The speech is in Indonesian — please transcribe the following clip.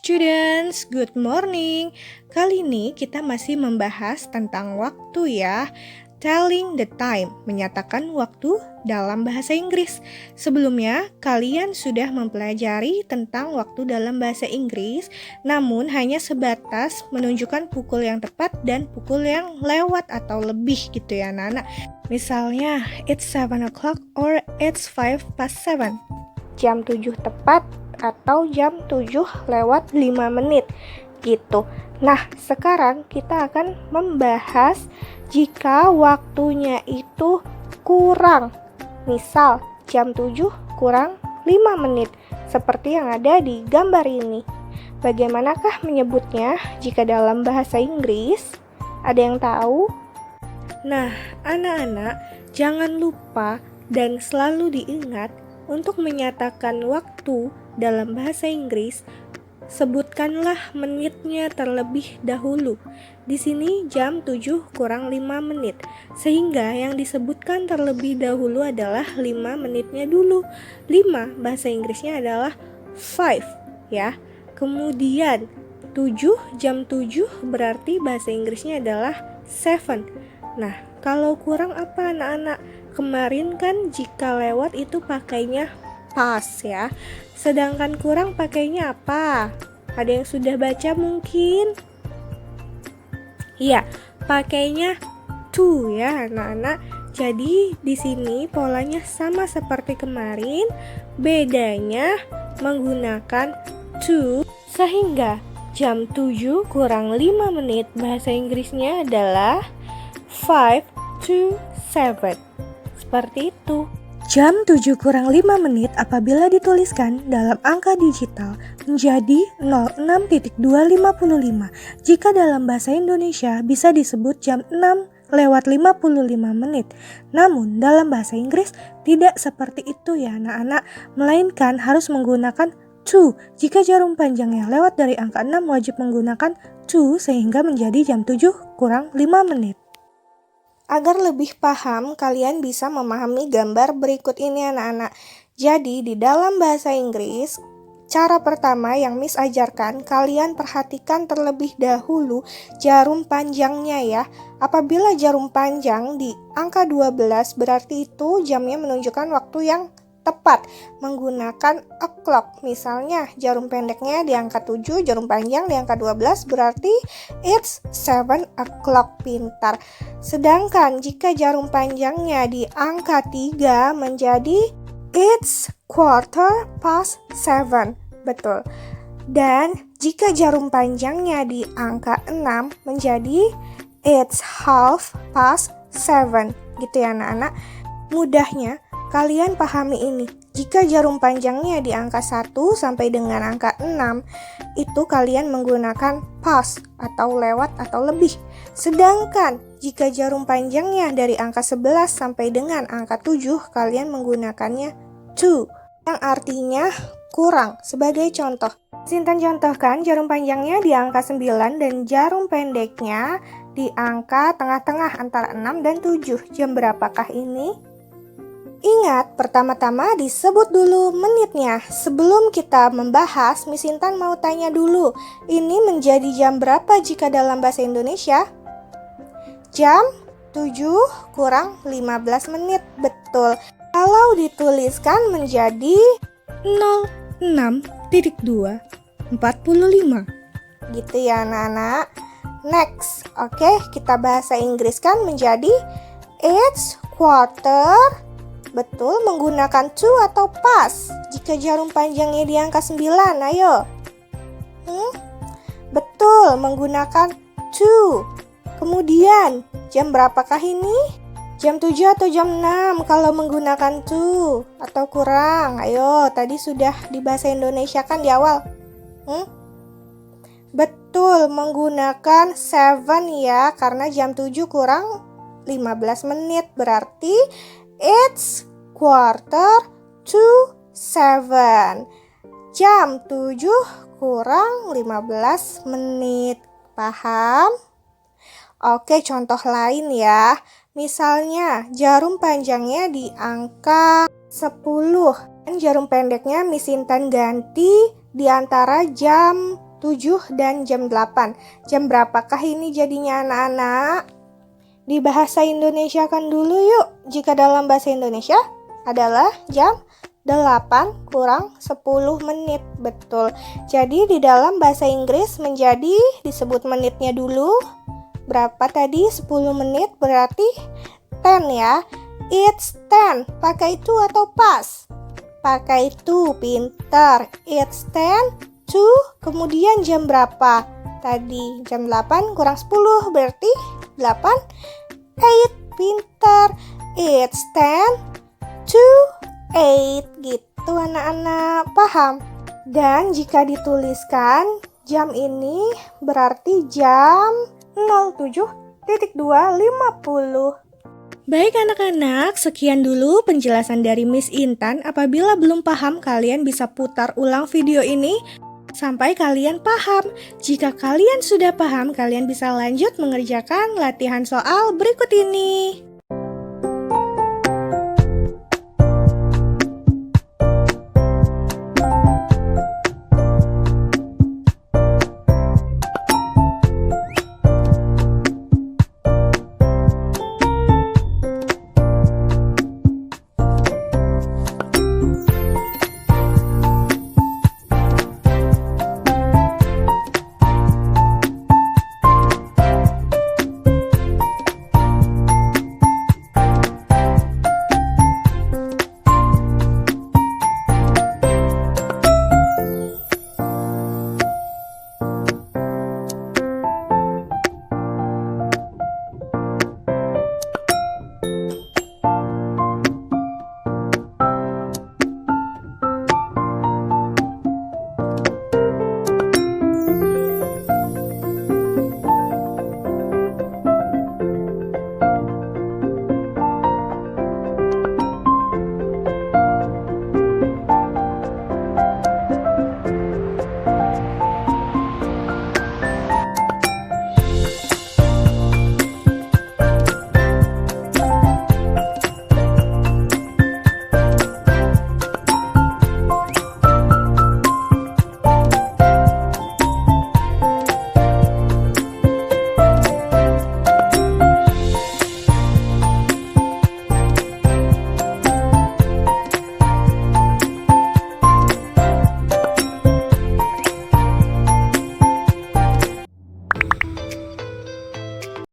students, good morning. Kali ini kita masih membahas tentang waktu ya. Telling the time, menyatakan waktu dalam bahasa Inggris. Sebelumnya, kalian sudah mempelajari tentang waktu dalam bahasa Inggris, namun hanya sebatas menunjukkan pukul yang tepat dan pukul yang lewat atau lebih gitu ya anak-anak. Misalnya, it's 7 o'clock or it's 5 past 7. Jam 7 tepat atau jam 7 lewat 5 menit gitu. Nah, sekarang kita akan membahas jika waktunya itu kurang. Misal, jam 7 kurang 5 menit, seperti yang ada di gambar ini. Bagaimanakah menyebutnya jika dalam bahasa Inggris? Ada yang tahu? Nah, anak-anak, jangan lupa dan selalu diingat untuk menyatakan waktu dalam bahasa Inggris, sebutkanlah menitnya terlebih dahulu. Di sini jam 7 kurang 5 menit, sehingga yang disebutkan terlebih dahulu adalah 5 menitnya dulu. 5 bahasa Inggrisnya adalah 5 ya. Kemudian 7, jam 7 berarti bahasa Inggrisnya adalah 7. Nah, kalau kurang apa anak-anak? Kemarin kan jika lewat itu pakainya past ya. Sedangkan kurang pakainya apa? Ada yang sudah baca mungkin? Iya, pakainya to ya anak-anak. Jadi di sini polanya sama seperti kemarin, bedanya menggunakan to, sehingga jam 7 kurang 5 menit bahasa Inggrisnya adalah 5 to 7. Seperti itu. Jam 7 kurang 5 menit apabila dituliskan dalam angka digital menjadi 06.255. Jika dalam bahasa Indonesia bisa disebut jam 6 lewat 55 menit. Namun dalam bahasa Inggris tidak seperti itu ya anak-anak, melainkan harus menggunakan to. Jika jarum panjangnya lewat dari angka 6 wajib menggunakan to sehingga menjadi jam 7 kurang 5 menit. Agar lebih paham, kalian bisa memahami gambar berikut ini anak-anak. Jadi, di dalam bahasa Inggris, cara pertama yang Miss ajarkan, kalian perhatikan terlebih dahulu jarum panjangnya ya. Apabila jarum panjang di angka 12, berarti itu jamnya menunjukkan waktu yang tepat menggunakan o'clock. Misalnya jarum pendeknya di angka 7, jarum panjang di angka 12, berarti it's 7 o'clock, pintar. Sedangkan jika jarum panjangnya di angka 3 menjadi it's quarter past 7. Betul. Dan jika jarum panjangnya di angka 6 menjadi it's half past 7. Gitu ya anak-anak. Mudahnya kalian pahami ini, jika jarum panjangnya di angka 1 sampai dengan angka 6, itu kalian menggunakan past atau lewat atau lebih. Sedangkan jika jarum panjangnya dari angka 11 sampai dengan angka 7, kalian menggunakannya to, yang artinya kurang. Sebagai contoh, Sintan contohkan jarum panjangnya di angka 9 dan jarum pendeknya di angka tengah-tengah antara 6 dan 7. Jam berapakah ini? Ingat, pertama-tama disebut dulu menitnya. Sebelum kita membahas, Miss Intan mau tanya dulu, ini menjadi jam berapa jika dalam bahasa Indonesia? Jam 7 kurang 15 menit, betul. Kalau dituliskan menjadi 06.245. Gitu ya anak-anak. Next, oke, kita bahasa Inggriskan menjadi it's quarter. Betul, menggunakan to atau past. Jika jarum panjangnya di angka 9, ayo. Betul, menggunakan to. Kemudian, jam berapakah ini? Jam 7 atau jam 6 kalau menggunakan to atau kurang? Ayo, tadi sudah di bahasa Indonesia kan di awal. Betul, menggunakan 7 ya, karena jam 7 kurang 15 menit. Berarti it's quarter to 7. Jam 7 kurang 15 menit. Paham? Oke, contoh lain ya. Misalnya, jarum panjangnya di angka 10. Dan jarum pendeknya Miss Intan ganti di antara jam 7 dan jam 8. Jam berapakah ini jadinya anak-anak? Di bahasa Indonesia kan dulu yuk. Jika dalam bahasa Indonesia adalah jam 8 kurang 10 menit. Betul. Jadi di dalam bahasa Inggris menjadi disebut menitnya dulu. Berapa tadi? 10 menit berarti 10 ya. It's 10. Pakai itu atau pas? Pakai itu, pintar. It's 10 to, kemudian jam berapa? Tadi jam 8 kurang 10 berarti 8. 8, pintar. It's 10 to 8 gitu anak-anak, paham? Dan jika dituliskan jam ini berarti jam 07.250. Baik anak-anak, sekian dulu penjelasan dari Miss Intan. Apabila belum paham, kalian bisa putar ulang video ini sampai kalian paham. Jika kalian sudah paham, kalian bisa lanjut mengerjakan latihan soal berikut ini.